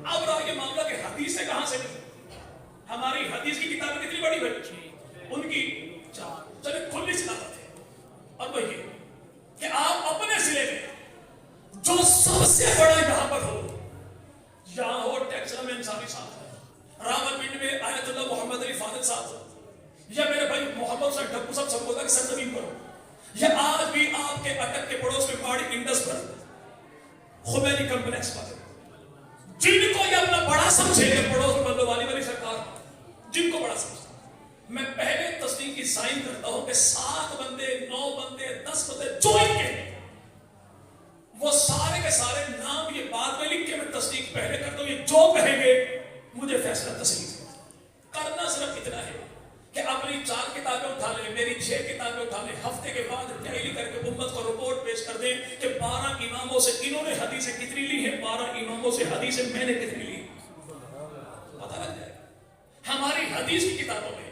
اب رہا یہ معاملہ کہ حدیثیں کہاں سے ملیں؟ ہماری حدیث کی کتابیں کتنی بڑی بڑی، ان کی چلے کھلی صداقت ہے، اور وہ یہ کہ آپ اپنے ضلع میں جو سب سے بڑا یہاں پر ہو، یہاں ہو ٹیکسلا میں انصاری صاحب، راولپنڈی میں آیت اللہ محمد علی فاضل صاحب، یا میرے بھائی محمد صاحب ڈھکو صاحب سب بولا کہ سرزمین پر ہو، یا آج بھی آپ کے اٹک کے پڑوس میں پہاڑی انڈس پر خمینی کمپلیکس پر، جن کو یہ اپنا بڑا سمجھے کہ پڑوس میں بندو والی والی سرکار، جن کو بڑا سمجھے، میں پہلے تصدیق کی سائن کرتا ہوں کہ 7 بندے 9 بندے 10 بندے جو ان کے وہ سارے کے سارے نام یہ بات میں لکھ کے میں تصدیق پہلے کرتا ہوں، یہ جو کہیں گے مجھے فیصلہ تسلیم کرنا صرف اتنا ہے کہ اپنی 4 کتابیں اٹھا لیں، میری 6 کتابیں اٹھا لیں، ہفتے کے بعد ڈیلی کر کے امت کو رپورٹ پیش کر دیں کہ 12 اماموں سے انہوں نے حدیثیں کتنی لی ہیں، 12 اماموں سے حدیثیں میں نے کتنی لی، پتہ لگ جائے۔ ہماری حدیث کی کتابوں میں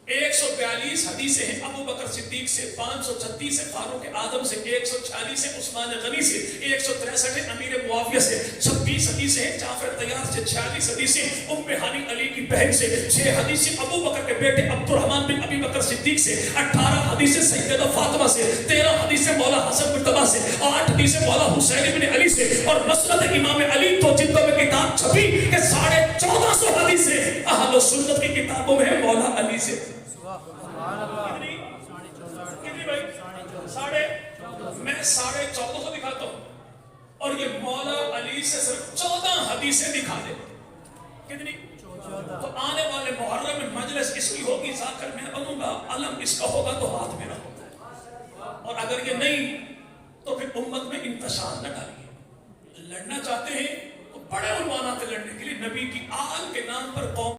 142 حدیثیں ہیں ابو بکر صدیق سے، 536 ہے فاروق اعظم سے، 146 ہے عثمان غنی سے، 163 ہے امیر معاویہ سے، 26 حدیثیں ہیں جعفر طیار سے، 46 حدیثیں ام ہانی علی کی بہن سے، 6 حدیثیں ابو بکر کے بیٹے عبد الرحمن بن ابی بکر صدیق سے، 18 حدیثیں سیدہ فاطمہ سے، 13 حدیثیں مولا حسن مرتضیٰ سے، 8 حدیثیں مولا حسین بن علی سے، اور مسند امام علی تو جتوں میں کتاب چھپی کہ 1450 حدیثیں اہل سنت کی کتابوں میں ہے مولا علی سے۔ کتنی بھائی؟ میں 1450 دکھاتا ہوں، اور یہ مولا علی سے صرف 14 حدیثیں دکھا دے، کتنی؟ تو آنے والے محرم میں مجلس اس کی ہوگی، ذاکر میں بنوں گا، علم اس کا ہوگا تو ہاتھ میرا ہوگا، اور اگر یہ نہیں تو پھر امت میں انتشار نہ ڈالیے۔ لڑنا چاہتے ہیں تو بڑے عنوانات لڑنے کے لیے نبی کی آل کے نام پر قوم